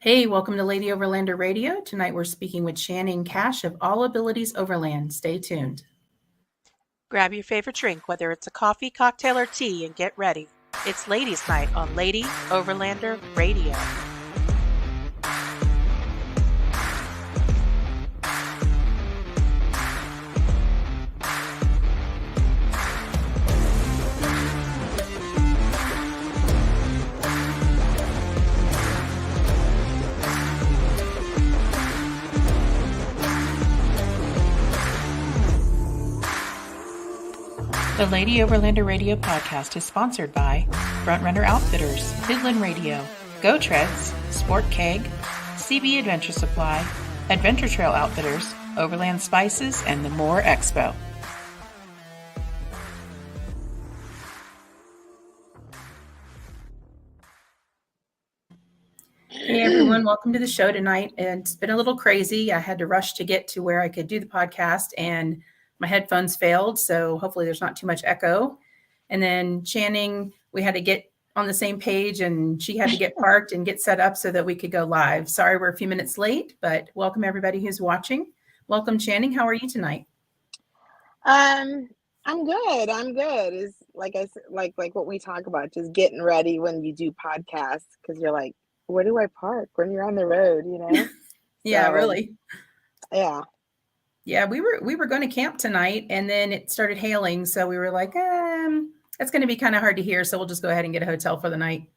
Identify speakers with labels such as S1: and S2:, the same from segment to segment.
S1: Hey, welcome to Lady Overlander Radio. Tonight we're speaking with Channing Cash of All Abilities Overland. Stay tuned.
S2: Grab your favorite drink, whether it's a coffee, cocktail, or tea, and get ready. It's Ladies' Night on Lady Overlander Radio. The Lady Overlander Radio podcast is sponsored by Frontrunner Outfitters, Midland Radio, Go Treads, Sport Keg, CB Adventure Supply, Adventure Trail Outfitters, Overland Spices, and the More Expo.
S1: Hey everyone, welcome to the show tonight. And it's been a little crazy. I had to rush to get to where I could do the podcast and my headphones failed. So hopefully there's not too much echo. And then Channing, we had to get on the same page and she had to get parked and get set up so that we could go live. Sorry, we're a few minutes late, but welcome everybody who's watching. Welcome, Channing. How are you tonight?
S3: I'm good. I'm good. Is like I said, like what we talk about, just getting ready when you do podcasts, because you're like, where do I park when you're on the road, you know?
S1: Yeah,
S3: So,
S1: really.
S3: Yeah.
S1: Yeah, we were going to camp tonight and then it started hailing. So we were like, it's going to be kind of hard to hear. So we'll just go ahead and get a hotel for the night.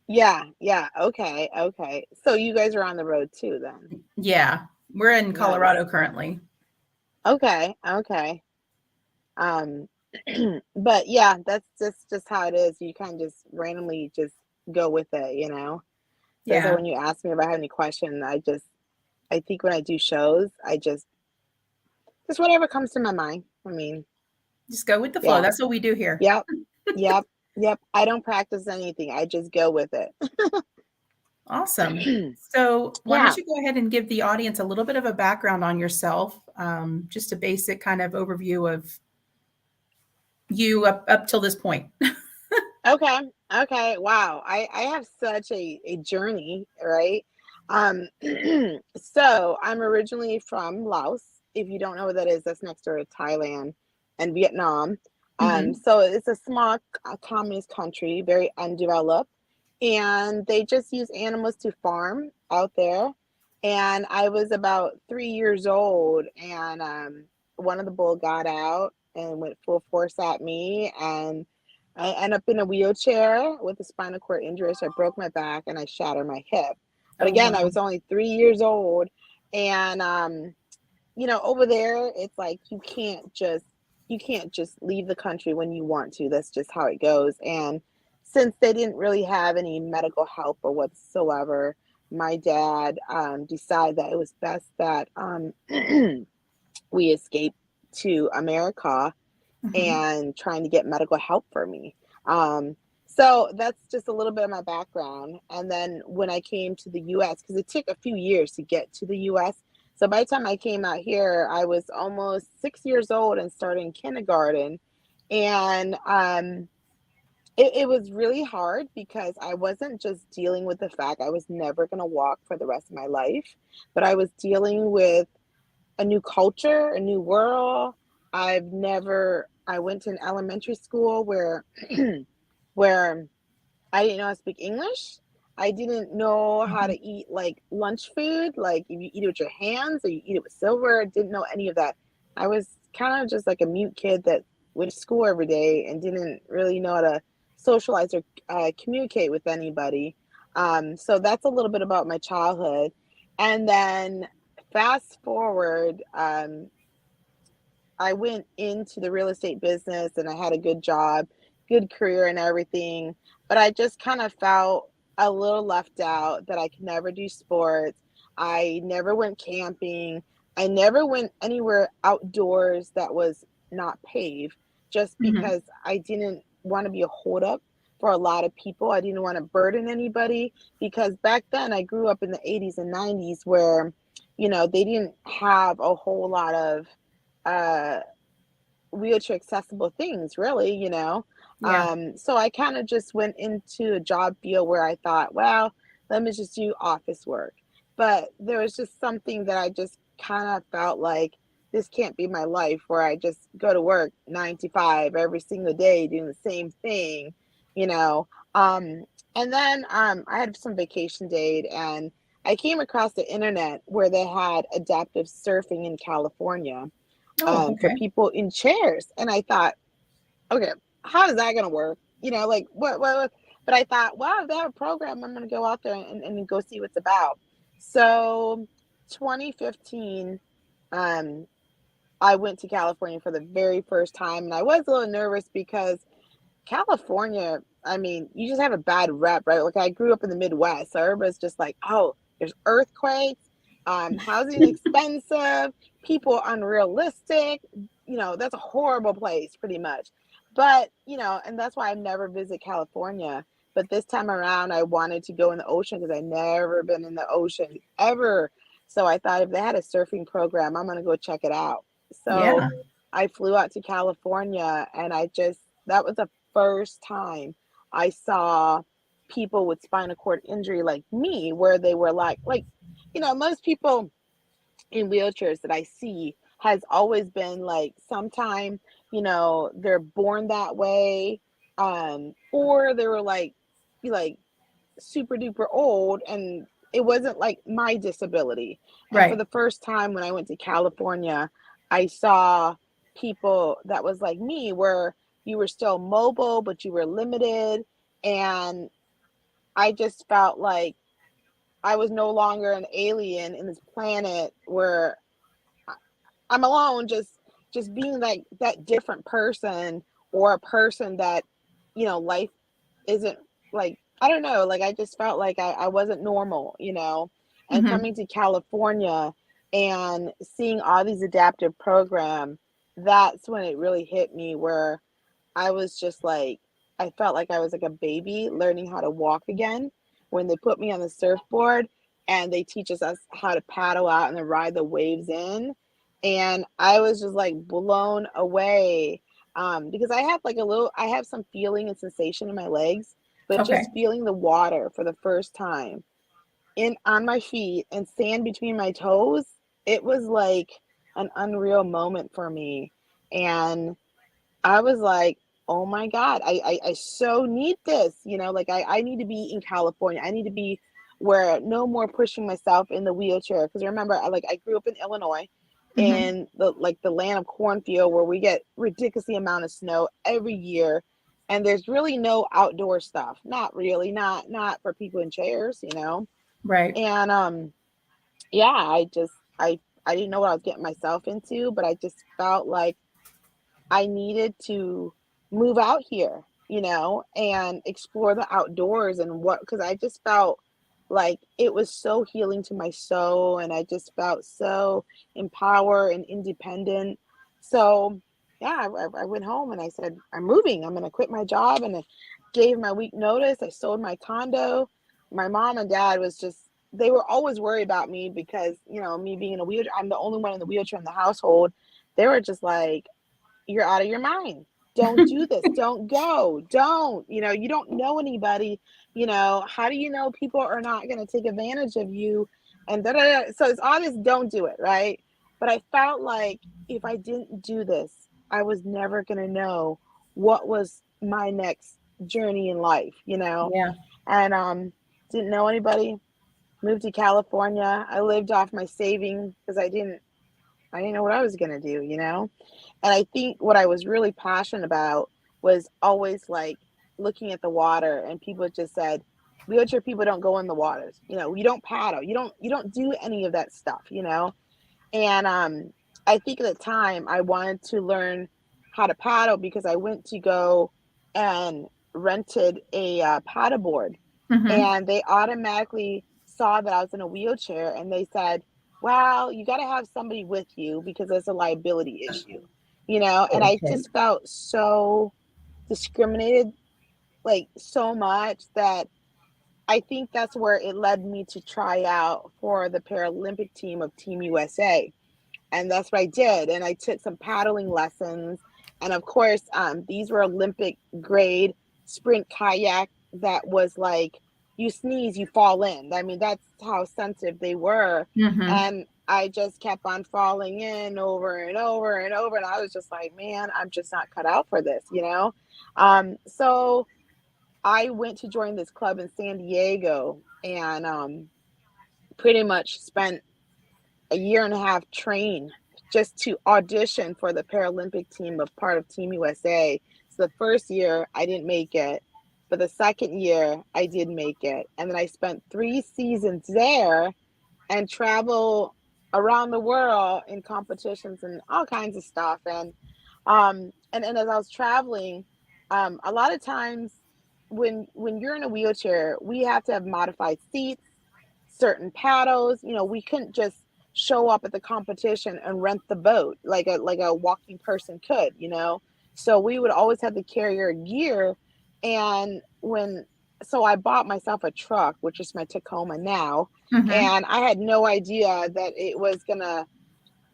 S3: Yeah. Okay. So you guys are on the road too then?
S1: Yeah, we're in Colorado currently.
S3: Okay. But yeah, that's just how it is. You kind of just randomly just go with it, you know?
S1: Yeah.
S3: So when you ask me if I have any question, I think when I do shows, I just whatever comes to my mind. I mean,
S1: just go with the flow. Yeah. That's what we do here.
S3: Yep. I don't practice anything. I just go with it.
S1: Awesome. So why don't you go ahead and give the audience a little bit of a background on yourself, just a basic kind of overview of you up till this point.
S3: Okay. Wow. I have such a journey, right? So I'm originally from Laos. If you don't know what that is, that's next door to Thailand and Vietnam. So it's a small communist country, very undeveloped, and they just use animals to farm out there. And I was about 3 years old, and one of the bull got out and went full force at me, and I ended up in a wheelchair with a spinal cord injury. So I broke my back and I shattered my hip. But again, I was only 3 years old, and over there, it's like you can't just leave the country when you want to. That's just how it goes. And since they didn't really have any medical help or whatsoever, my dad decided that it was best that we escape to America and trying to get medical help for me. So that's just a little bit of my background. And then when I came to the U.S., because it took a few years to get to the U.S., so by the time I came out here, I was almost 6 years old and starting kindergarten. And it was really hard because I wasn't just dealing with the fact I was never going to walk for the rest of my life, but I was dealing with a new culture, a new world. I went to an elementary school where where I didn't know how to speak English. I didn't know how to eat like lunch food, like if you eat it with your hands or you eat it with silver. I didn't know any of that. I was kind of just like a mute kid that went to school every day and didn't really know how to socialize or communicate with anybody. So that's a little bit about my childhood. And then fast forward, I went into the real estate business and I had a good job, good career and everything, but I just kind of felt a little left out, that I could never do sports. I never went camping. I never went anywhere outdoors that was not paved, just because I didn't want to be a holdup for a lot of people. I didn't want to burden anybody, because back then I grew up in the 80s and 90s where, they didn't have a whole lot of wheelchair accessible things, really, So I kind of just went into a job field where I thought, well, let me just do office work. But there was just something that I just kind of felt like this can't be my life, where I just go to work 9 to 5 every single day doing the same thing, you know. And then I had some vacation days, and I came across the internet where they had adaptive surfing in California,
S1: Oh,
S3: for
S1: okay.
S3: people in chairs. And I thought, okay, how is that going to work? Like what? But I thought, wow, if they have a program, I'm going to go out there and go see what's about. So 2015, um, I went to California for the very first time, and I was a little nervous because California, I mean, you just have a bad rep, right? Like, I grew up in the Midwest, so everybody's just like, oh, there's earthquakes, housing expensive, people unrealistic. That's a horrible place, pretty much. But, and that's why I never visit California. But this time around, I wanted to go in the ocean because I've never been in the ocean ever. So I thought if they had a surfing program, I'm going to go check it out. So
S1: Yeah.
S3: I flew out to California, and that was the first time I saw people with spinal cord injury like me, where they were like, most people in wheelchairs that I see has always been like, sometime, they're born that way, or they were like super duper old, and it wasn't like my disability. And for
S1: Right.
S3: the first time when I went to California, I saw people that was like me, where you were still mobile, but you were limited. And I just felt like I was no longer an alien in this planet where I'm alone, just being like that different person, or a person that, life isn't like, I don't know, like I just felt like I wasn't normal. And
S1: Hmm.
S3: coming to California and seeing all these adaptive programs, that's when it really hit me, where I was just like, I felt like I was like a baby learning how to walk again when they put me on the surfboard and they teach us how to paddle out and then ride the waves in. And I was just like blown away, because I have some feeling and sensation in my legs, but
S1: Okay.
S3: just feeling the water for the first time in on my feet and sand between my toes, it was like an unreal moment for me. And I was like, oh my God, I so need this, like I need to be in California. I need to be where no more pushing myself in the wheelchair. Because remember, I grew up in Illinois,
S1: Hmm.
S3: in the land of cornfield, where we get ridiculously amount of snow every year. And there's really no outdoor stuff. Not really, not for people in chairs.
S1: Right.
S3: And yeah, I didn't know what I was getting myself into, but I just felt like I needed to move out here, and explore the outdoors, and because I just felt like it was so healing to my soul, and I just felt so empowered and independent. So yeah, I went home and I said, I'm moving. I'm going to quit my job, and I gave my week notice. I sold my condo. My mom and dad they were always worried about me because, me being in a wheelchair, I'm the only one in the wheelchair in the household. They were just like, you're out of your mind. Don't do this. Don't go. Don't, you don't know anybody. How do you know people are not going to take advantage of you? And da, da, da. So it's obvious, don't do it. Right. But I felt like if I didn't do this, I was never going to know what was my next journey in life.
S1: Yeah.
S3: And didn't know anybody. Moved to California. I lived off my savings because I didn't know what I was going to do. And I think what I was really passionate about was always like looking at the water, and people just said, wheelchair people don't go in the waters. You don't paddle. You don't do any of that stuff. And I think at the time I wanted to learn how to paddle because I went to go and rented a paddleboard,
S1: Hmm.
S3: and they automatically saw that I was in a wheelchair, and they said, well, you got to have somebody with you because there's a liability issue. And I
S1: Okay.
S3: just felt so discriminated, like so much, that I think that's where it led me to try out for the Paralympic team of Team USA. And that's what I did. And I took some paddling lessons. And of course, these were Olympic grade sprint kayak that was like you sneeze, you fall in. I mean, that's how sensitive they were.
S1: Mm-hmm.
S3: And I just kept on falling in over and over and over. And I was just like, man, I'm just not cut out for this, you know? So I went to join this club in San Diego and pretty much spent a year and a half training just to audition for the Paralympic team of part of Team USA. So the first year I didn't make it, but the second year I did make it. And then I spent 3 seasons there and travel around the world in competitions and all kinds of stuff. And as I was traveling, a lot of times when you're in a wheelchair, we have to have modified seats, certain paddles. You know, we couldn't just show up at the competition and rent the boat like a walking person could, you know. So we would always have to carry our gear. And when so I bought myself a truck, which is my Tacoma now,
S1: Mm-hmm.
S3: and I had no idea that it was gonna,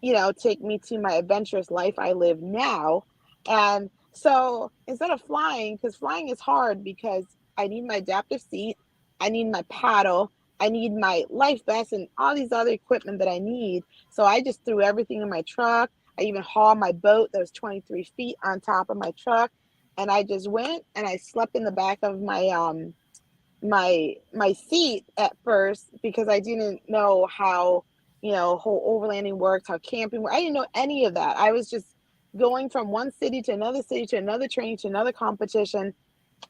S3: you know, take me to my adventurous life I live now. And so instead of flying, because flying is hard because I need my adaptive seat, I need my paddle, I need my life vest, and all these other equipment that I need. So I just threw everything in my truck. I even hauled my boat that was 23 feet on top of my truck. And I just went and I slept in the back of my seat at first because I didn't know how, you know, whole overlanding worked, how camping worked. I didn't know any of that. I was just going from one city to another city to another training to another competition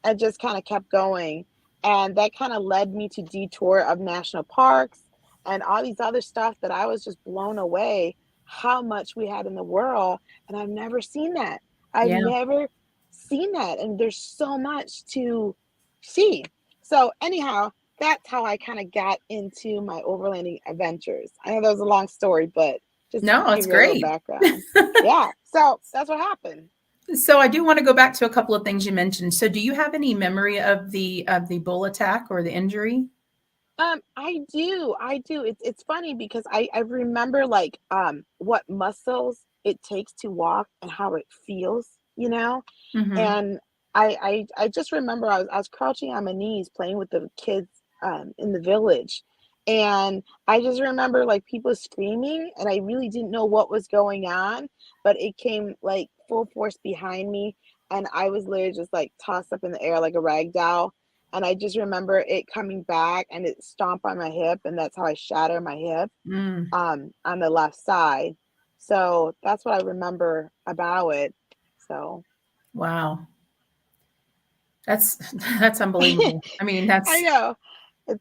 S3: and just kind of kept going. And that kind of led me to detour of national parks and all these other stuff that I was just blown away how much we had in the world. And I've never seen that. I've
S1: Yeah.
S3: never seen that. And there's so much to see. So anyhow, that's how I kind of got into my overlanding adventures. I know that was a long story, but just
S1: No,
S3: give
S1: it's
S3: you a little
S1: great.
S3: background. Yeah. So that's what happened.
S1: So I do want to go back to a couple of things you mentioned. So do you have any memory of the bull attack or the injury?
S3: I do. I do. It's funny because I remember like what muscles it takes to walk and how it feels, you know?
S1: Mm-hmm.
S3: And I just remember I was crouching on my knees playing with the kids in the village. And I just remember like people screaming and I really didn't know what was going on, but it came like full force behind me and I was literally just like tossed up in the air like a rag doll. And I just remember it coming back and it stomped on my hip, and that's how I shattered my hip
S1: Mm.
S3: on the left side. So that's what I remember about it. So
S1: Wow. That's that's
S3: I
S1: unbelievable. I mean, that's
S3: know.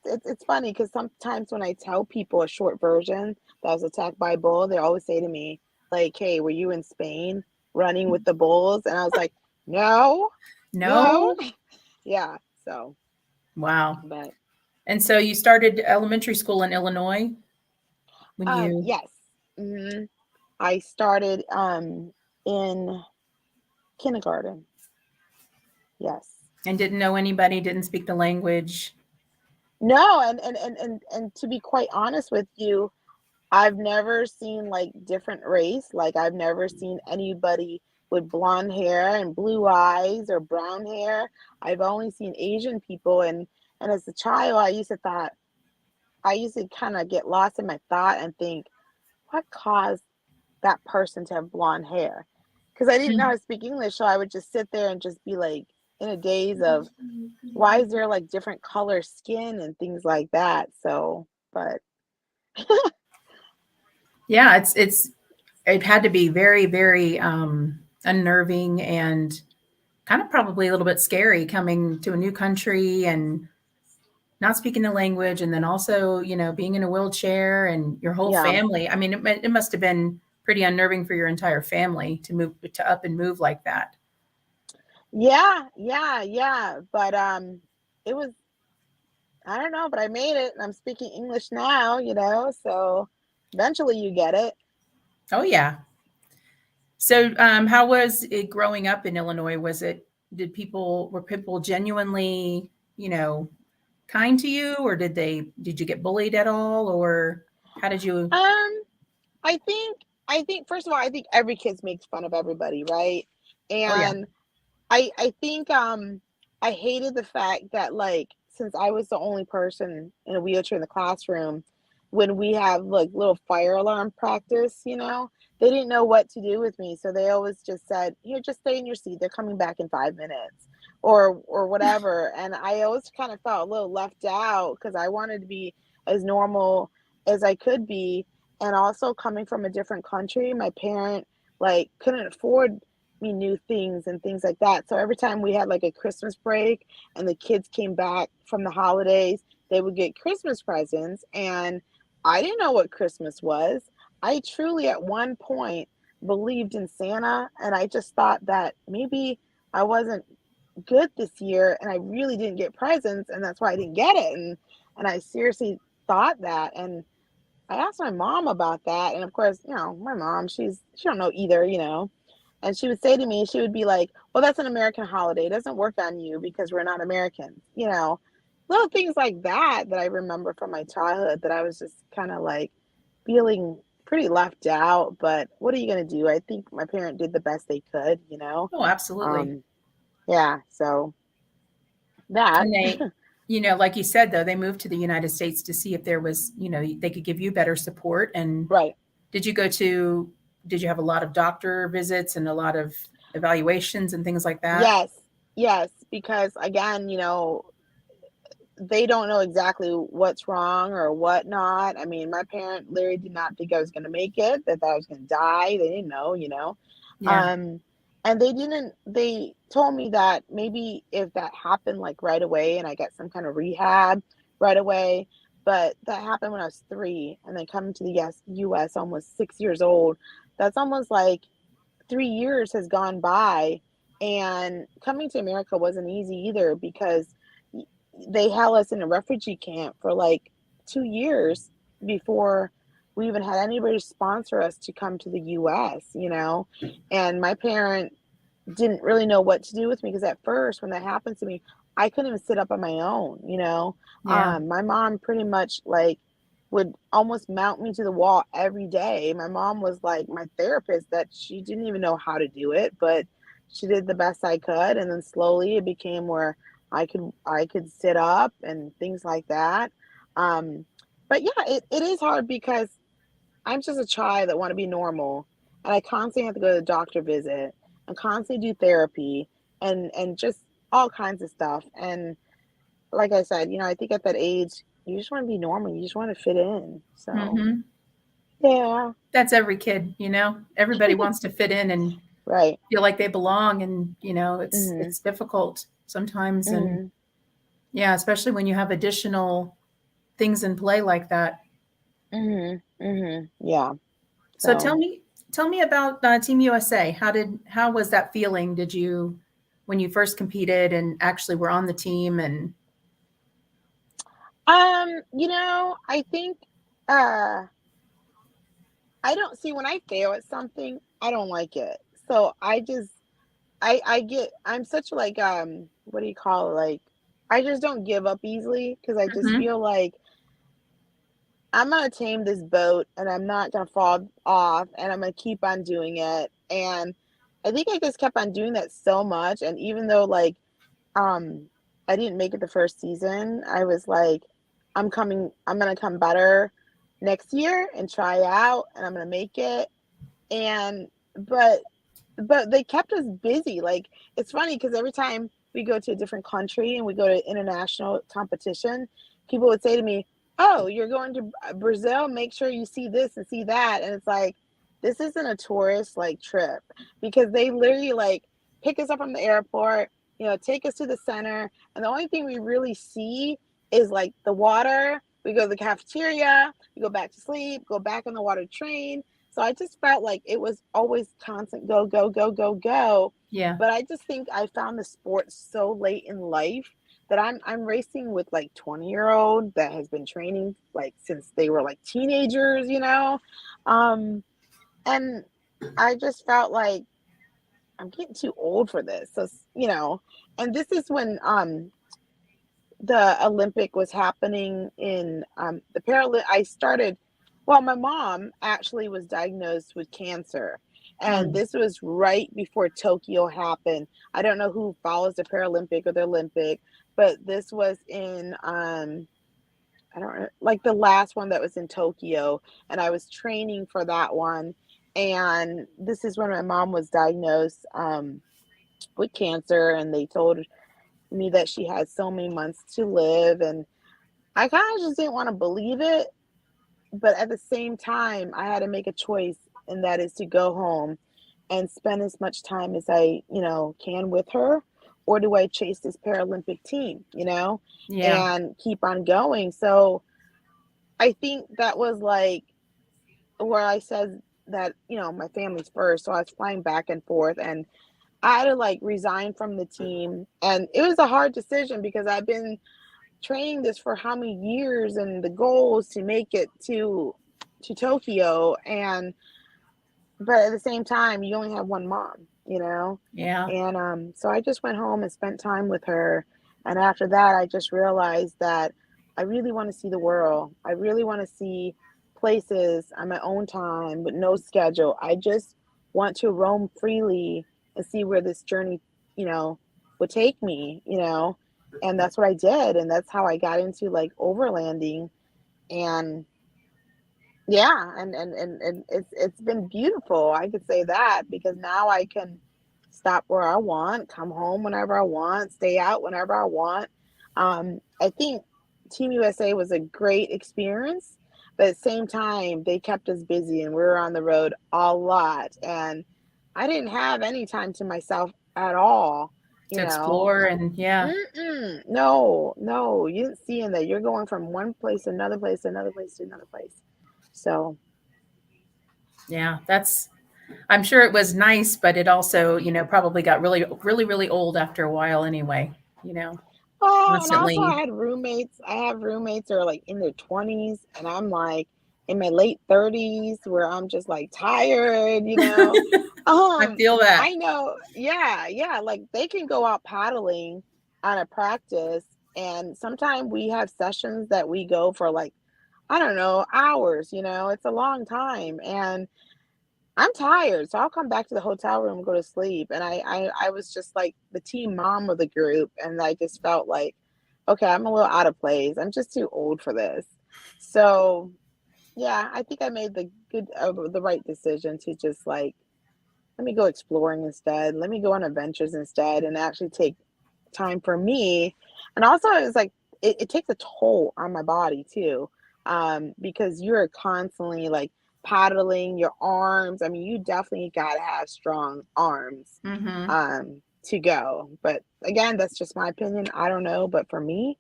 S3: It's funny because sometimes when I tell people a short version that I was attacked by a bull, they always say to me, like, hey, were you in Spain running with the bulls? And I was like, no, no.
S1: no.
S3: Yeah. So,
S1: Wow.
S3: but
S1: And so you started elementary school in Illinois when you
S3: yes. hmm I started in kindergarten. Yes.
S1: and didn't know anybody, didn't speak the language.
S3: No, and to be quite honest with you, I've never seen like different race. Like I've never seen anybody with blonde hair and blue eyes or brown hair. I've only seen Asian people and as a child I used to kind of get lost in my thought and think, what caused that person to have blonde hair? Because I didn't know how to speak English, so I would just sit there and just be like in a daze of why is there like different color skin and things like that. So, but
S1: Yeah, it had to be very, very unnerving and kind of probably a little bit scary coming to a new country and not speaking the language, and then also, you know, being in a wheelchair and your whole
S3: yeah.
S1: family. I mean, it must have been pretty unnerving for your entire family to move to up and move like that.
S3: Yeah. But it was I don't know, but I made it and I'm speaking English now, you know, so eventually you get it.
S1: Oh yeah. So, how was it growing up in Illinois? Were people genuinely, you know, kind to you, or did you get bullied at all, or how did you?
S3: Um, I think first of all, I think every kid makes fun of everybody, right?
S1: Oh yeah.
S3: And I think I hated the fact that like since I was the only person in a wheelchair in the classroom, when we have like little fire alarm practice, they didn't know what to do with me. So they always just said, here, just stay in your seat. They're coming back in 5 minutes or whatever. And I always kind of felt a little left out because I wanted to be as normal as I could be. And also coming from a different country, my parent like couldn't afford me new things and things like that. So every time we had like a Christmas break and the kids came back from the holidays, they would get Christmas presents. And I didn't know what Christmas was. I truly at one point believed in Santa, and I just thought that maybe I wasn't good this year and I really didn't get presents, and that's why I didn't get it. And I seriously thought that. And I asked my mom about that, and of course, my mom, she don't know either, and she would say to me, she would be like, well, that's an American holiday. It doesn't work on you because we're not Americans, little things like that I remember from my childhood that I was just kind of like feeling pretty left out. But what are you going to do? I think my parent did the best they could,
S1: Oh, absolutely.
S3: Yeah. So that.
S1: And they, like you said, though, they moved to the United States to see if there was, they could give you better support. And
S3: Right.
S1: did you have a lot of doctor visits and a lot of evaluations and things like that?
S3: Yes. Because again, they don't know exactly what's wrong or whatnot. I mean, my parent literally did not think I was going to make it, that I was going to die. They didn't know,
S1: Yeah.
S3: And they told me that maybe if that happened like right away and I got some kind of rehab right away, but that happened when I was 3 and then coming to the US almost 6 years old. That's almost like 3 years has gone by, and coming to America wasn't easy either because they held us in a refugee camp for like 2 years before we even had anybody sponsor us to come to the US, and my parent didn't really know what to do with me because at first when that happened to me, I couldn't even sit up on my own,
S1: Yeah.
S3: my mom pretty much like would almost mount me to the wall every day. My mom was like my therapist, that she didn't even know how to do it, but she did the best I could. And then slowly it became where I could sit up and things like that. But yeah, it is hard because I'm just a child that want to be normal, and I constantly have to go to the doctor visit and constantly do therapy and just all kinds of stuff. And like I said, I think at that age, you just want to be normal. You just want to fit in. So
S1: Mm-hmm.
S3: yeah,
S1: That's every kid, everybody wants to fit in and
S3: right.
S1: feel like they belong. And,
S3: Mhm.
S1: it's difficult sometimes. And
S3: Mhm.
S1: yeah, especially when you have additional things in play like that.
S3: Mhm. Mhm. Yeah.
S1: So
S3: So
S1: tell me about Team USA. How was that feeling? When you first competed and actually were on the team? And
S3: I think uh I don't see, when I fail at something, I don't like it. So I'm such like what do you call it? Like I just don't give up easily because I just
S1: Mhm.
S3: feel like I'm gonna tame this boat and I'm not gonna fall off and I'm gonna keep on doing it. And I think I just kept on doing that so much. And even though like um I didn't make it the first season, I was like, I'm gonna come better next year and try out and I'm gonna make it. And but they kept us busy. Like it's funny because every time we go to a different country and we go to international competition, people would say to me, "Oh, you're going to Brazil? Make sure you see this and see that." And it's like, this isn't a tourist like trip, because they literally like pick us up from the airport, take us to the center, and the only thing we really see is like the water. We go to the cafeteria, we go back to sleep, go back on the water train. So I just felt like it was always constant go, go, go, go, go.
S1: Yeah.
S3: But I just think I found the sport so late in life that I'm racing with like 20-year-old that has been training like since they were like teenagers, and I just felt like I'm getting too old for this. So, and this is when the Olympic was happening in the Paralympic. My mom actually was diagnosed with cancer. And
S1: Mm.
S3: this was right before Tokyo happened. I don't know who follows the Paralympic or the Olympic, but this was in I don't know, like the last one that was in Tokyo, and I was training for that one. And this is when my mom was diagnosed with cancer, and they told me that she had so many months to live, and I kind of just didn't want to believe it, but at the same time, I had to make a choice, and that is to go home and spend as much time as I, can with her, or do I chase this Paralympic team,
S1: Yeah.
S3: and keep on going. So I think that was like where I said that, my family's first. So I was flying back and forth, and I had to like resign from the team. And it was a hard decision because I've been training this for how many years, and the goal is to make it to Tokyo. And but at the same time, you only have one mom.
S1: Yeah.
S3: And so I just went home and spent time with her. And after that, I just realized that I really want to see the world. I really want to see places on my own time with no schedule. I just want to roam freely and see where this journey, would take me. And that's what I did. And that's how I got into like overlanding. And yeah, and it's been beautiful. I could say that because now I can stop where I want, come home whenever I want, stay out whenever I want. I think Team USA was a great experience, but at the same time, they kept us busy and we were on the road a lot. And I didn't have any time to myself at all,
S1: To
S3: you know.
S1: explore and yeah.
S3: No, no, you didn't see in that. You're going from one place to another place to another place to another place. So,
S1: Yeah. I'm sure it was nice, but it also, probably got really, really, really old after a while anyway,
S3: oh, and also
S1: constantly.
S3: I had roommates. I have roommates that are like in their 20s, and I'm like in my late 30s where I'm just like tired.
S1: I feel that.
S3: I know, yeah, yeah, like they can go out paddling on a practice, and sometimes we have sessions that we go for like, I don't know, hours. It's a long time, and I'm tired, so I'll come back to the hotel room and go to sleep. And I was just like the team mom of the group, and I just felt like, okay, I'm a little out of place. I'm just too old for this. So yeah, I think I made the right decision to just like let me go exploring instead. Let me go on adventures instead, and actually take time for me. And also, it was like it takes a toll on my body too, because you're constantly like paddling your arms. I mean, you definitely gotta have strong arms
S1: Hmm.
S3: to go. But again, that's just my opinion. I don't know, but for me,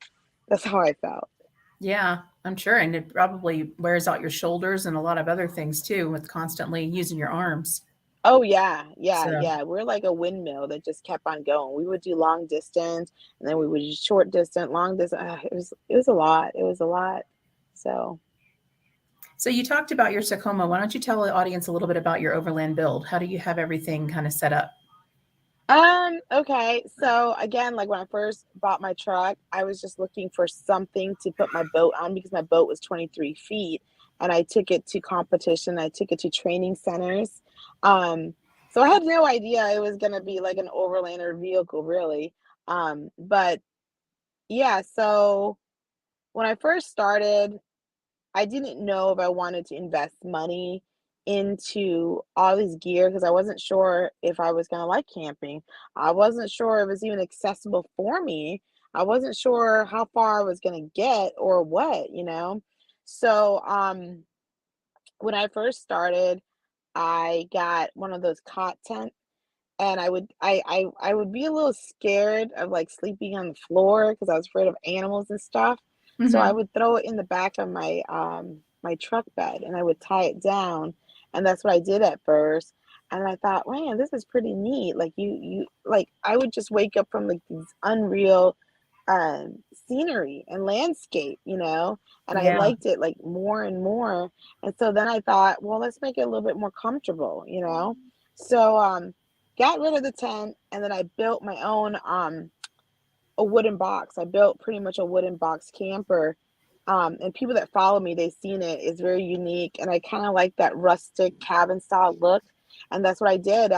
S3: that's how I felt.
S1: Yeah, I'm sure. And it probably wears out your shoulders and a lot of other things too with constantly using your arms.
S3: Oh yeah, yeah,
S1: So,
S3: yeah. We're like a windmill that just kept on going. We would do long distance, and then we would do short distance, long distance. It was a lot. It was a lot. So,
S1: so you talked about your Tacoma. Why don't you tell the audience a little bit about your overland build? How do you have everything kind of set up?
S3: okay. So again, like when I first bought my truck, I was just looking for something to put my boat on because my boat was 23 feet, and I took it to competition. I took it to training centers. So I had no idea it was gonna be like an overlander vehicle, really. But yeah, so when I first started, I didn't know if I wanted to invest money into all this gear because I wasn't sure if I was going to like camping. I wasn't sure if it was even accessible for me. I wasn't sure how far I was going to get or what. So, when I first started, I got one of those cot tents, and I would be a little scared of like sleeping on the floor because I was afraid of animals and stuff. So I
S1: Hmm.
S3: would throw it in the back of my truck bed, and I would tie it down, and that's what I did at first. And I thought, man, this is pretty neat. Like you like I would just wake up from like these unreal scenery and landscape, and I
S1: Yeah.
S3: liked it like more and more. And so then I thought, well, let's make it a little bit more comfortable. So got rid of the tent, and then I built my own a wooden box. I built pretty much a wooden box camper. And people that follow me, they've seen it. It's very unique, and I kind of like that rustic cabin style look. And that's what I did.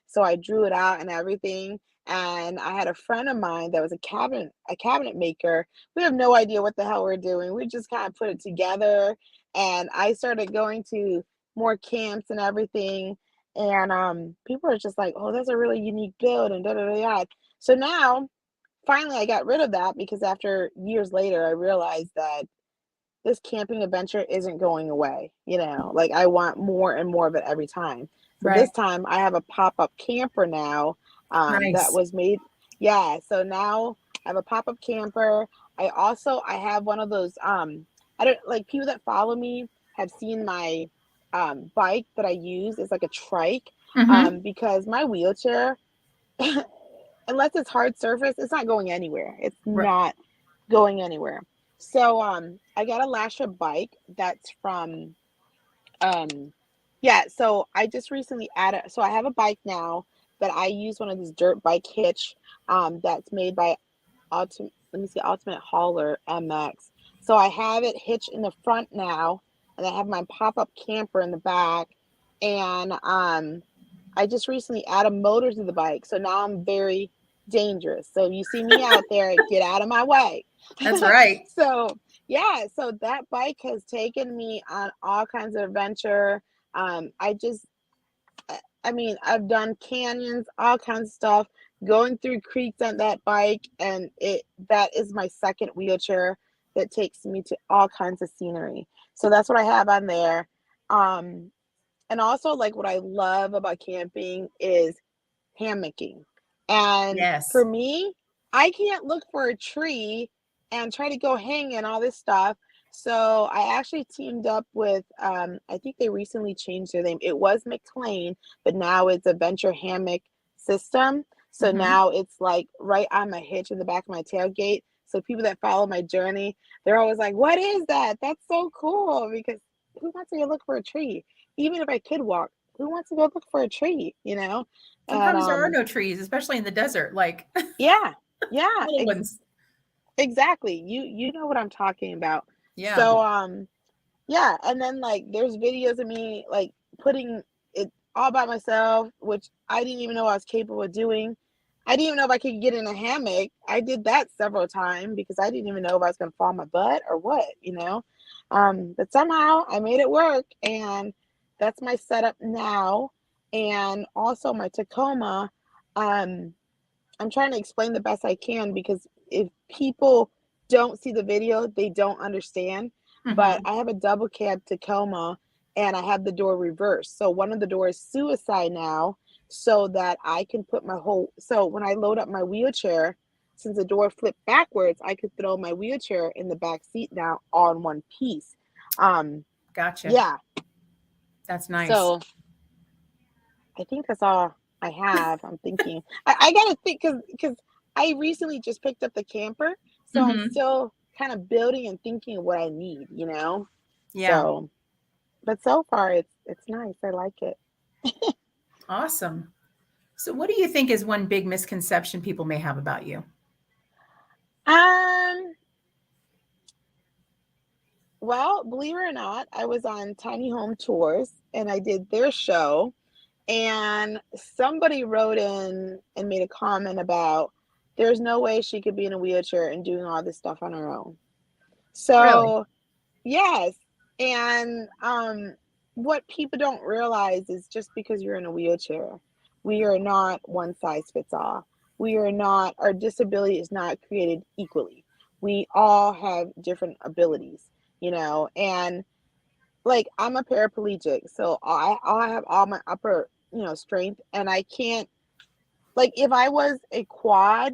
S3: So I drew it out and everything, And I had a friend of mine that was a cabinet maker. We have no idea what the hell we're doing. We just kind of put it together. And I started going to more camps and everything. And people are just like, oh, that's a really unique build and da da da da. So now, finally, I got rid of that because after years later, I realized that this camping adventure isn't going away. Like I want more and more of it every time. So
S1: Right.
S3: this time I have a pop-up camper now that
S1: Nice.
S3: was made. Yeah. So now I have a pop-up camper. I have one of those, I don't like people that follow me have seen my bike that I use. It's like a trike
S1: Mm-hmm.
S3: because my wheelchair, unless it's hard surface, it's not going anywhere. It's
S1: Right.
S3: not going anywhere. So I got a Lasher bike that's from yeah, so I just recently added, so I have a bike now that I use, one of these dirt bike hitch that's made by Ultimate Hauler MX. So I have it hitched in the front now, and I have my pop-up camper in the back. And I just recently added motors to the bike. So now I'm very dangerous. So if you see me out there, get out of my way.
S1: That's right.
S3: So yeah, so that bike has taken me on all kinds of adventure. I mean, I've done canyons, all kinds of stuff, going through creeks on that bike, and that is my second wheelchair that takes me to all kinds of scenery. So that's what I have on there. Um, and also, like, what I love about camping is hammocking. And
S1: Yes.
S3: for me, I can't look for a tree and try to go hang and all this stuff. So I actually teamed up with, I think they recently changed their name. It was McLean, but now it's Adventure Hammock System. So
S1: Mm-hmm.
S3: now it's like right on my hitch in the back of my tailgate. So people that follow my journey, they're always like, what is that? That's so cool. Because who wants to go look for a tree? Even if I could walk, who wants to go look for a tree, And
S1: Sometimes there are no trees, especially in the desert, like
S3: yeah, yeah,
S1: little ones.
S3: exactly. You know what I'm talking about.
S1: Yeah.
S3: So yeah, and then like there's videos of me like putting it all by myself, which I didn't even know I was capable of doing. I didn't even know if I could get in a hammock. I did that several times because I didn't even know if I was gonna fall on my butt or what. But somehow I made it work, and that's my setup now. And also my Tacoma, um, I'm trying to explain the best I can because if people don't see the video, they don't understand. But
S1: Mm-hmm.
S3: I have a double cab Tacoma and I have the door reversed. So one of the doors suicide now so that I can put so when I load up my wheelchair, since the door flipped backwards, I could throw my wheelchair in the back seat now all in one piece. Um,
S1: Gotcha.
S3: yeah.
S1: That's nice.
S3: So I think that's all I have. I'm thinking. I gotta think because I recently just picked up the camper, so I'm
S1: Mm-hmm.
S3: still kind of building and thinking of what I need.
S1: Yeah.
S3: So, but so far it's nice. I like it.
S1: Awesome. So, what do you think is one big misconception people may have about you?
S3: Um. Well, believe it or not, I was on Tiny Home Tours and I did their show, and somebody wrote in and made a comment about there's no way she could be in a wheelchair and doing all this stuff on her own.
S1: Really?
S3: So, yes. And what people don't realize is just because you're in a wheelchair, we are not one size fits all. Our disability is not created equally. We all have different abilities, and like I'm a paraplegic, so I have all my upper strength, and I can't, like, if I was a quad,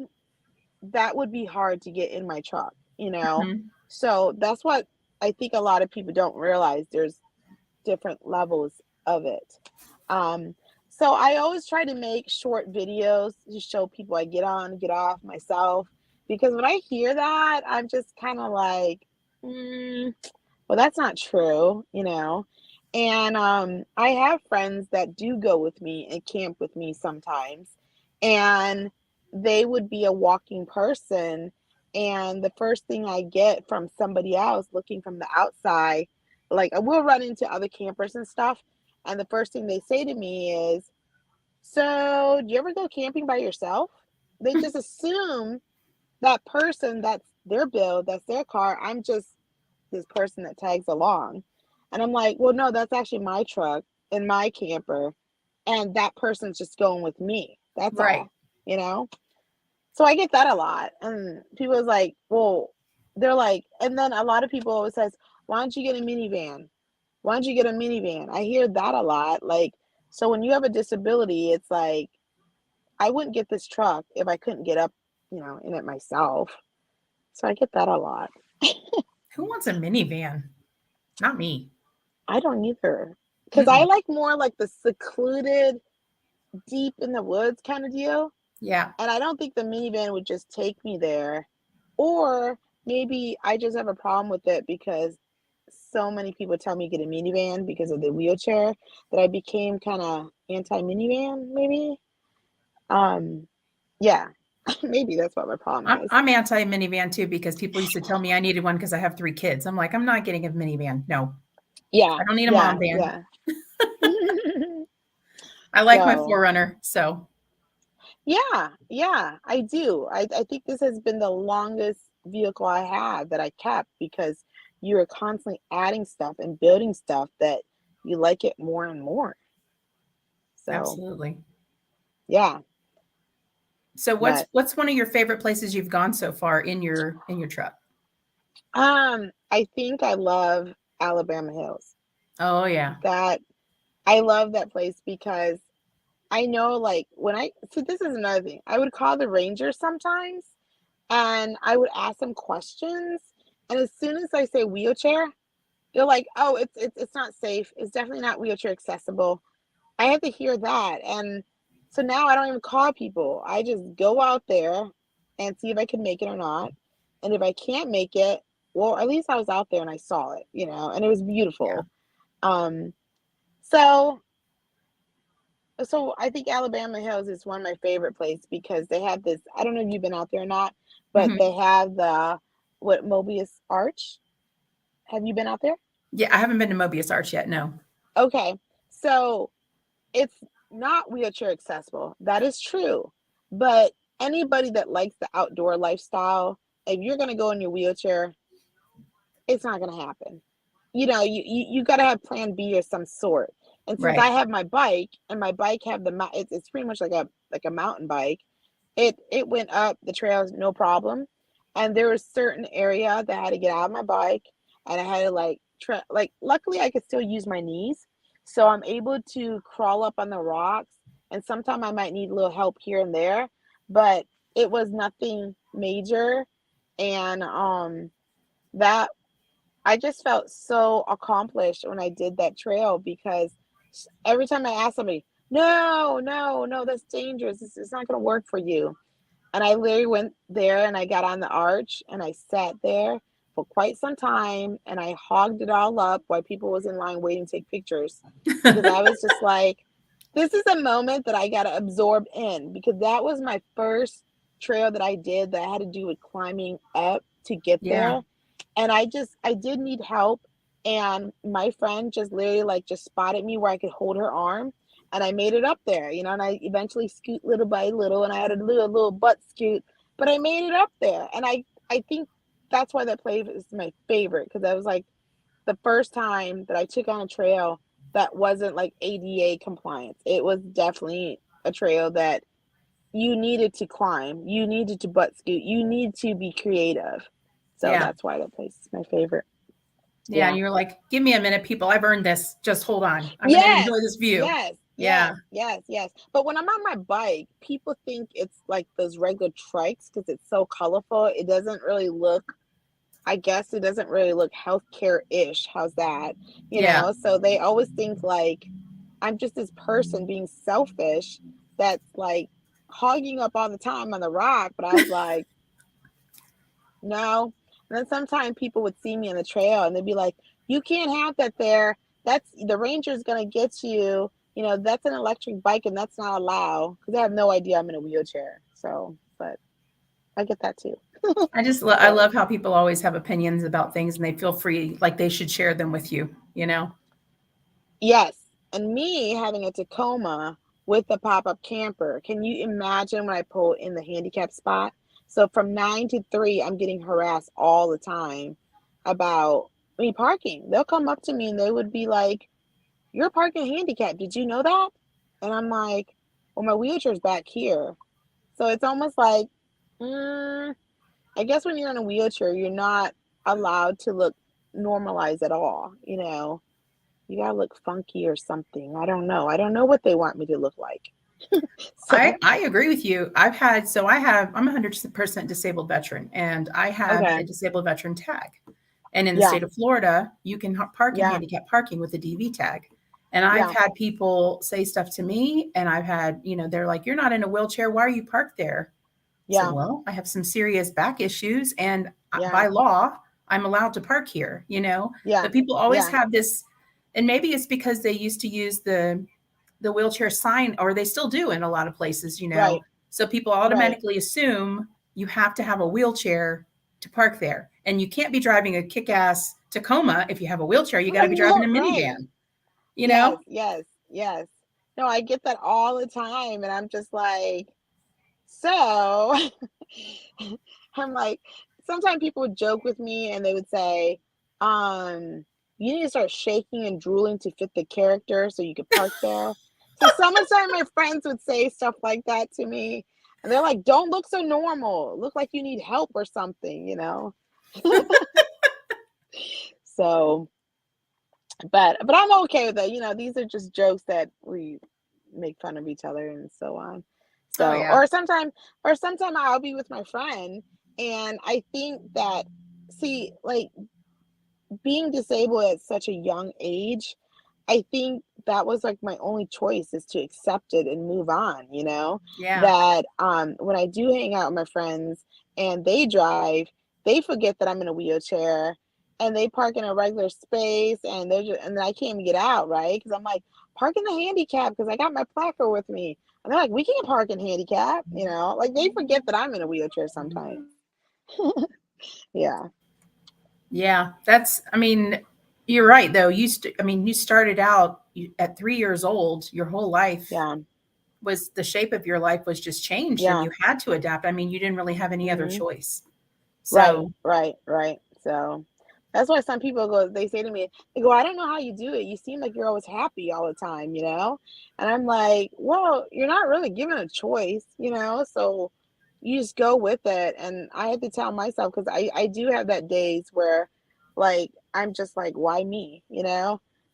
S3: that would be hard to get in my truck.
S1: Mhm.
S3: So that's what I think a lot of people don't realize. There's different levels of it. Um, so I always try to make short videos to show people I get on, get off myself, because when I hear that, I'm just kind of like, well, that's not true. And I have friends that do go with me and camp with me sometimes, and they would be a walking person. And the first thing I get from somebody else looking from the outside, like I will run into other campers and stuff, and the first thing they say to me is, "So, do you ever go camping by yourself?" they just assume that person, that's their build, that's their car. I'm just this person that tags along. And I'm like, well, no, that's actually my truck and my camper. And that person's just going with me. That's
S1: Right.
S3: all, you know? So I get that a lot. And people is like, well, they're like, and then a lot of people always says, why don't you get a minivan? Why don't you get a minivan? I hear that a lot. Like, so when you have a disability, it's like, I wouldn't get this truck if I couldn't get up, in it myself. So I get that a lot.
S1: Who wants a minivan? Not me.
S3: I don't either. Because I like more like the secluded, deep in the woods kind of deal.
S1: Yeah.
S3: And I don't think the minivan would just take me there. Or maybe I just have a problem with it because so many people tell me get a minivan because of the wheelchair that I became kind of anti-minivan, maybe. Yeah, maybe that's what my problem is.
S1: I'm anti minivan too because people used to tell me I needed one because I have 3 kids. I'm like, I'm not getting a minivan. No,
S3: Yeah,
S1: I don't need a mom van.
S3: Yeah.
S1: I like my 4Runner. So
S3: yeah, I do. I think this has been the longest vehicle I have that I kept because you are constantly adding stuff and building stuff that you like it more and more. So
S1: absolutely.
S3: yeah.
S1: So what's one of your favorite places you've gone so far in your truck?
S3: I think I love Alabama Hills.
S1: Oh yeah.
S3: I love that place because I know, like, this is another thing. I would call the rangers sometimes and I would ask them questions. And as soon as I say wheelchair, they're like, oh, it's not safe. It's definitely not wheelchair accessible. I have to hear that. And so now I don't even call people. I just go out there and see if I can make it or not. And if I can't make it, well, at least I was out there and I saw it, and it was beautiful. Yeah. So I think Alabama Hills is one of my favorite places because they have this, I don't know if you've been out there or not, but they have the Mobius Arch. Have you been out there?
S1: Yeah, I haven't been to Mobius Arch yet, no.
S3: Okay. So it's not wheelchair accessible. That is true. But anybody that likes the outdoor lifestyle, if you're going to go in your wheelchair, it's not going to happen. You got to have plan B or some sort. And since I have my bike and my bike have it's pretty much like a mountain bike, it went up the trails no problem. And there was certain area that I had to get out of my bike and I had to luckily I could still use my knees. So I'm able to crawl up on the rocks and sometimes I might need a little help here and there, but it was nothing major. And that I just felt so accomplished when I did that trail because every time I asked somebody, no, that's dangerous. It's not going to work for you. And I literally went there and I got on the arch and I sat there for quite some time and I hogged it all up while people was in line waiting to take pictures because I was just like, this is a moment that I got to absorb in because that was my first trail that I did that had to do with climbing up to get there. And I did need help. And my friend just literally just spotted me where I could hold her arm and I made it up there, and I eventually scoot little by little and I had a little butt scoot, but I made it up there. And I think that's why that place is my favorite because that was like the first time that I took on a trail that wasn't like ADA compliance. It was definitely a trail that you needed to climb, you needed to butt scoot, you need to be creative. So that's why that place is my favorite.
S1: Yeah, and you're like, give me a minute, people. I've earned this. Just hold on. I'm going to enjoy this view.
S3: Yes. But when I'm on my bike, people think it's like those regular trikes because it's so colorful. It doesn't really look, I guess it doesn't really look healthcare-ish. How's that? You know? So they always think like I'm just this person being selfish that's like hogging up all the time on the rock. But I was like, no. And then sometimes people would see me on the trail and they'd be like, you can't have that there. That's the ranger's going to get you. That's an electric bike and that's not allowed because they have no idea I'm in a wheelchair. So, but I get that too.
S1: I love how people always have opinions about things and they feel free, like they should share them with you,
S3: Yes. And me having a Tacoma, with the pop-up camper. Can you imagine when I pull in the handicap spot? So from 9 to 3, I'm getting harassed all the time about me parking. They'll come up to me and they would be like, "You're parking handicapped. Did you know that?" And I'm like, "Well, my wheelchair's back here." So it's almost like, I guess when you're in a wheelchair, you're not allowed to look normalized at all. You gotta look funky or something. I don't know. I don't know what they want me to look like. So,
S1: I agree with you. I'm a 100% disabled veteran, and I have a
S3: okay.
S1: disabled veteran tag. And in the
S3: Yeah.
S1: state of Florida, you can park in
S3: Yeah.
S1: handicap parking with a DV tag. And I've
S3: Yeah.
S1: had people say stuff to me, and I've had, they're like, "You're not in a wheelchair. Why are you parked there?" I said,
S3: Yeah.
S1: "Well, I have some serious back issues, and
S3: Yeah.
S1: by law, I'm allowed to park here,
S3: Yeah.
S1: But people always
S3: Yeah.
S1: have this, and maybe it's because they used to use the wheelchair sign, or they still do in a lot of places,
S3: Right.
S1: So people
S3: Right.
S1: automatically assume you have to have a wheelchair to park there. And you can't be driving a kick-ass Tacoma if you have a wheelchair. You got to be driving a
S3: Right.
S1: minivan,
S3: Yes. Yes. Yes. No, I get that all the time. And I'm just like, so I'm like, sometimes people would joke with me and they would say, you need to start shaking and drooling to fit the character so you could park there. So some of the time my friends would say stuff like that to me. And they're like, don't look so normal. Look like you need help or something. So, but I'm okay with that. These are just jokes that we make fun of each other and so on.
S1: Oh
S3: So,
S1: yeah.
S3: or sometime I'll be with my friend and I think that, see, like being disabled at such a young age, I think that was like my only choice is to accept it and move on.
S1: Yeah.
S3: That when I do hang out with my friends and they drive, they forget that I'm in a wheelchair and they park in a regular space and and then I can't even get out, right? Because I'm like, park in the handicap because I got my placard with me. And they're like, we can't park in handicap. Like they forget that I'm in a wheelchair sometimes. Yeah.
S1: Yeah. You're right though. You started out at 3 years old, your whole life
S3: Yeah.
S1: was the shape of your life was just changed and
S3: Yeah.
S1: you had to adapt. You didn't really have any other
S3: Hmm.
S1: choice.
S3: Right,
S1: So
S3: right, right. So that's why some people they say to me, they go, I don't know how you do it. You seem like you're always happy all the time. And I'm like, well, you're not really given a choice. So you just go with it. And I had to tell myself, because I do have that days where like I'm just like, why me?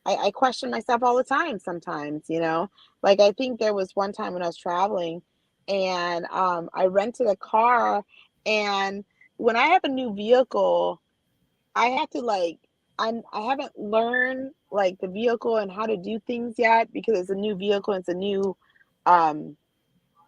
S3: I question myself all the time sometimes. Like I think there was one time when I was traveling and I rented a car and when I have a new vehicle, I have to I haven't learned like the vehicle and how to do things yet because it's a new vehicle, it's a um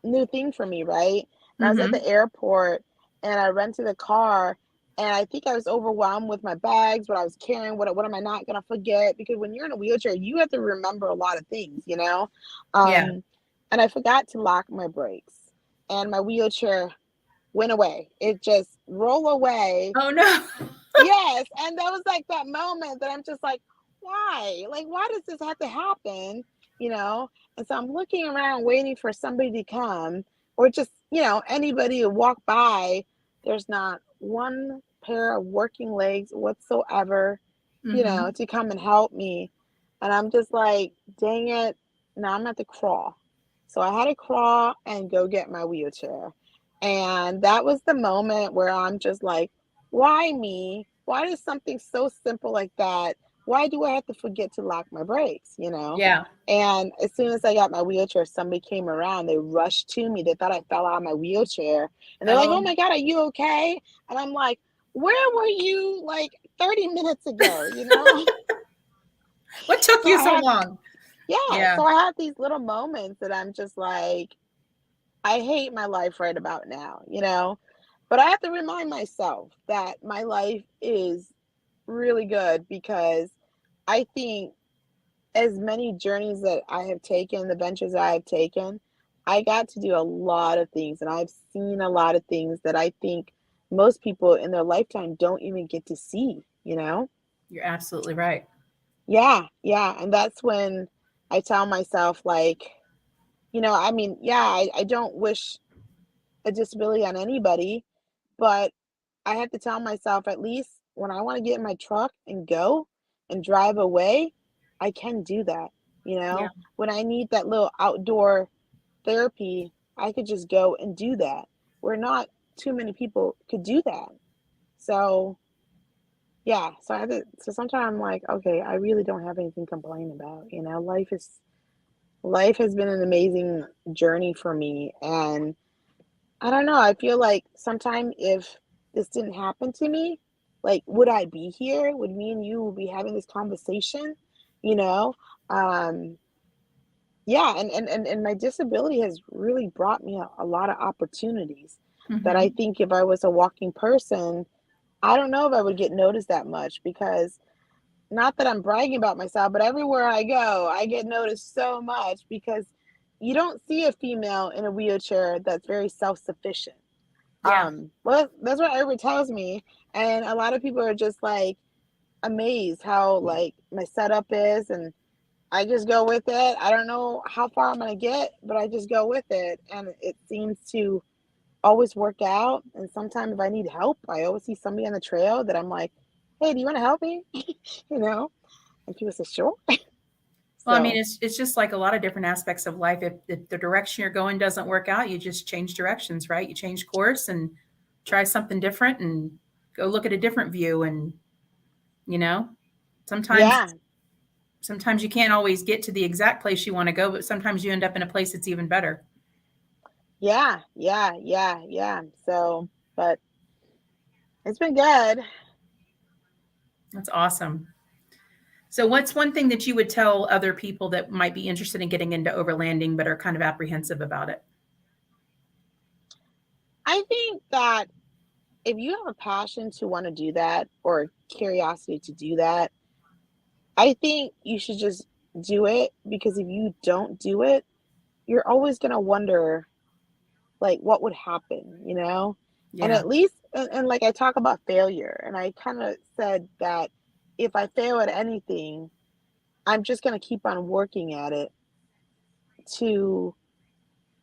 S3: new thing for me, right? And I was at
S1: mhm.
S3: the airport and I rented a car and I think I was overwhelmed with my bags, what I was carrying, what am I not gonna forget? Because when you're in a wheelchair, you have to remember a lot of things.
S1: Yeah.
S3: And I forgot to lock my brakes and my wheelchair went away. It just rolled away.
S1: Oh no.
S3: Yes, and that was like that moment that I'm just like, why? Like, why does this have to happen? You know? And so I'm looking around waiting for somebody to come or just anybody to walk by. There's not one pair of working legs whatsoever,
S1: Mhm.
S3: to come and help me. And I'm just like, dang it. Now I'm at the crawl. So I had to crawl and go get my wheelchair. And that was the moment where I'm just like, why me? Why does something so simple like that? Why do I have to forget to lock my brakes?
S1: Yeah.
S3: And as soon as I got my wheelchair, somebody came around. They rushed to me. They thought I fell out of my wheelchair. And they're like, oh
S1: Oh,
S3: my God, are you okay? And I'm like, where were you like 30 minutes ago?
S1: what took
S3: So
S1: you
S3: I
S1: so
S3: had,
S1: long?
S3: yeah.
S1: Yeah.
S3: So I had these little moments that I'm just like, I hate my life right about now? But I have to remind myself that my life is really good because I think as many journeys that I have taken, the ventures I have taken, I got to do a lot of things and I've seen a lot of things that I think most people in their lifetime don't even get to see?
S1: You're absolutely right.
S3: Yeah, yeah. And that's when I tell myself, like, I mean, yeah, I don't wish a disability on anybody, but I have to tell myself, at least when I want to get in my truck and go and drive away, I can do that.
S1: Yeah.
S3: When I need that little outdoor therapy, I could just go and do that. Where not too many people could do that. So yeah, so sometimes I'm like, okay, I really don't have anything to complain about. Life has been an amazing journey for me, and I don't know. I feel like sometime if this didn't happen to me, like, would I be here? Would me and you be having this conversation? You know? Um, yeah, and my disability has really brought me a lot of opportunities that I
S1: Hmm.
S3: think if I was a walking person, I don't know if I would get noticed that much because not that I'm bragging about myself, but everywhere I go, I get noticed so much because you don't see a female in a wheelchair that's very self-sufficient.
S1: Yeah.
S3: Well, that's what everyone tells me, and a lot of people are just like amazed how like my setup is, and I just go with it. I don't know how far I'm gonna get, but I just go with it, and it seems to always work out. And sometimes if I need help, I always see somebody on the trail that I'm like, "Hey, do you want to help me?" you know, and people say, "Sure."
S1: Well, I mean,
S3: So
S1: it's just like a lot of different aspects of life. If the direction you're going doesn't work out, you just change directions, right? You change course and try something different and go look at a different view. And, you know, sometimes
S3: yeah,
S1: sometimes you can't always get to the exact place you want to go, but sometimes you end up in a place that's even better.
S3: yeah. So, but it's been good.
S1: That's awesome. So what's one thing that you would tell other people that might be interested in getting into overlanding but are kind of apprehensive about it?
S3: I think that if you have a passion to want to do that or curiosity to do that, I think you should just do it because if you don't do it, you're always going to wonder like what would happen, And
S1: Yeah.
S3: at least and like I talk about failure and I kind of said that if I fail at anything, I'm just going to keep on working at it to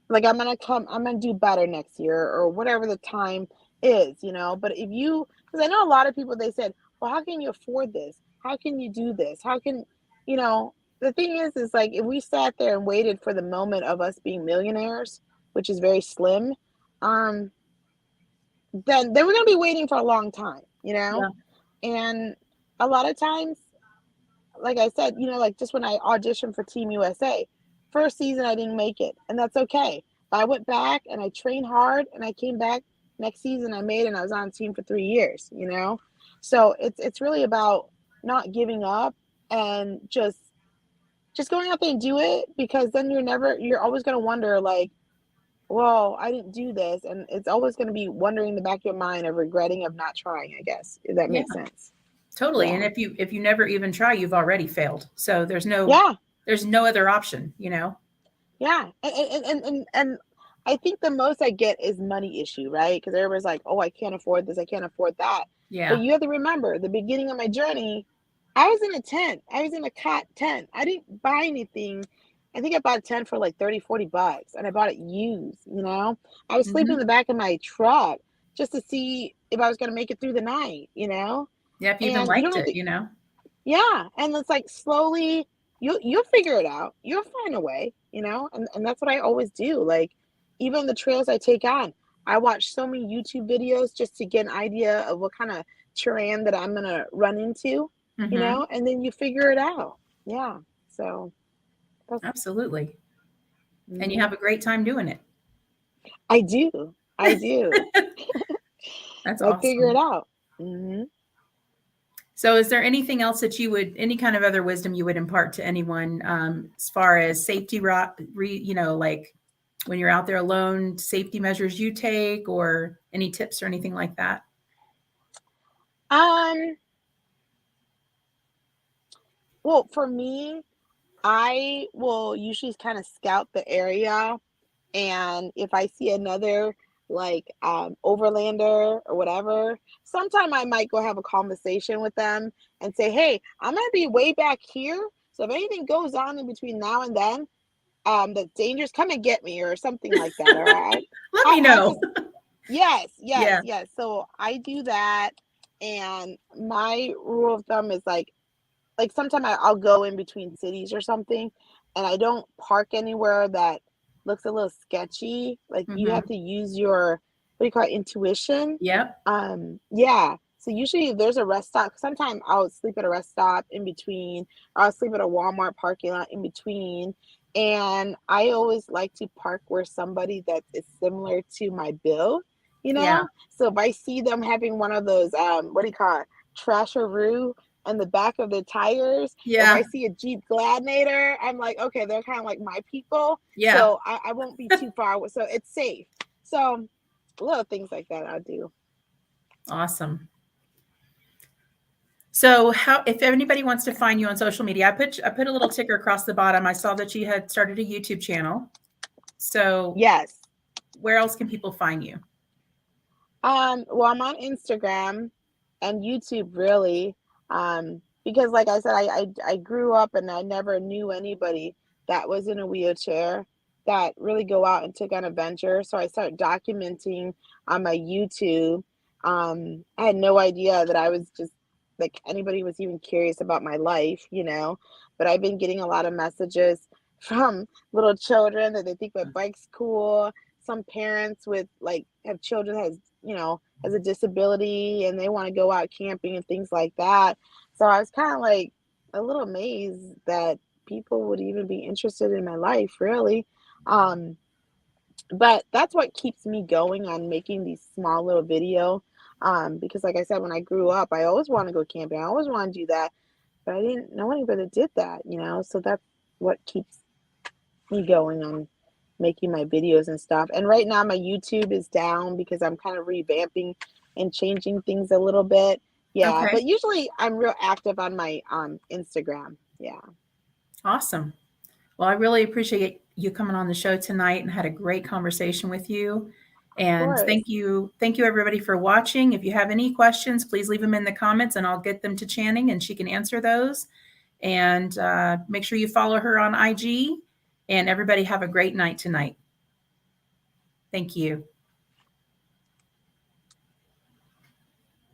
S3: like I'm gonna do better next year or whatever the time is. But if you because I know a lot of people they said, well, how can you afford this? How can you do this? How can you know the thing is like if we sat there and waited for the moment of us being millionaires, which is very slim, um, then we're gonna be waiting for a long time.
S1: Yeah.
S3: And a lot of times like I said, like just when I auditioned for Team USA, first season I didn't make it, and that's okay. But I went back and I trained hard, and I came back next season. I made it, and I was on the team for 3 years. So it's really about not giving up and just going out there and do it because then you're always gonna wonder like, well, I didn't do this, and it's always gonna be wondering in the back of your mind of regretting of not trying. I guess if that
S1: Yeah.
S3: makes sense.
S1: Totally. And
S3: Yeah.
S1: if you never even try, you've already failed. So
S3: Yeah.
S1: there's no other option.
S3: Yeah, and I think the most I get is money issue, right? Because everybody's like, "Oh, I can't afford this, I can't afford that." But
S1: Yeah.
S3: you have to remember, the beginning of my journey, I was in a tent. I was in a cot tent. I didn't buy anything. I think I bought a tent for like 30, $40, and I bought it used. I was sleeping in
S1: Hmm.
S3: the back of my truck just to see if I was going to make it through the night.
S1: Yeah. If you even
S3: And you don't
S1: liked
S3: have to
S1: it.
S3: yeah, and it's like slowly you'll figure it out. You'll find a way. And that's what I always do. Like even the trails I take on, I watch so many YouTube videos just to get an idea of what kind of terrain that I'm gonna run into,
S1: Hmm.
S3: and then you figure it out. Yeah. So that's
S1: Absolutely. And you
S3: mhm.
S1: have a great time doing it.
S3: I do. I do.
S1: That's
S3: I figure it
S1: awesome.
S3: out. Hmm.
S1: So is there anything else that any kind of other wisdom you would impart to anyone as far as safety, like when you're out there alone, safety measures you take or any tips or anything like that?
S3: Um, well, for me, I will usually kind of scout the area. And if I see another like overlander or whatever, sometime I might go have a conversation with them and say, hey, I'm gonna be way back here. So if anything goes on in between now and then, that's dangerous, come and get me or something like that. All right.
S1: Let me know.
S3: Yes,
S1: Yeah.
S3: So I do that, and my rule of thumb is like sometimes I'll go in between cities or something, and I don't park anywhere that looks a little sketchy. Like you have
S1: Mm-hmm.
S3: to use your, what do you call it, intuition.
S1: Yep.
S3: Yeah. So usually if there's a rest stop, sometimes I'll sleep at a rest stop in between, or I'll sleep at a Walmart parking lot in between. And I always like to park where somebody that is similar to my bill, you
S1: Yeah.
S3: know? So if I see them having one of those, what do you call it, trasharoo on the back of the tires, if I
S1: Yeah.
S3: see a Jeep Gladiator, I'm like, okay, they're kind of like my people.
S1: Yeah.
S3: So I won't be too far. So it's safe. So little things like that I'll do.
S1: Awesome. So how, if anybody wants to find you on social media, I put a little ticker across the bottom. I saw that you had started a YouTube channel. So
S3: Yes.
S1: where else can people find you?
S3: Well, I'm on Instagram and YouTube really. Because like I said, I grew up and I never knew anybody that was in a wheelchair that really go out and took on adventure. So I started documenting on my YouTube. I had no idea that I was just like anybody was even curious about my life, you know. But I've been getting a lot of messages from little children that they think my bike's cool. Some parents with like have children that has, you know, has a disability and they want to go out camping and things like that. So I was kind of like a little amazed that people would even be interested in my life, really. Um, but that's what keeps me going on making these small little video. Because like I said, when I grew up, I always want to go camping. I always want to do that, but I didn't know anybody that did that, you know. So that's what keeps me going on making my videos and stuff. And right now my YouTube is down because I'm kind of revamping and changing things a little bit. Yeah,
S1: Okay.
S3: but usually I'm real active on my Instagram. Yeah.
S1: Awesome. Well, I really appreciate you coming on the show tonight and had a great conversation with you.
S3: Of
S1: And
S3: course.
S1: thank you everybody for watching. If you have any questions, please leave them in the comments and I'll get them to Channing and she can answer those. And make sure you follow her on IG. And everybody have a great night tonight. Thank you.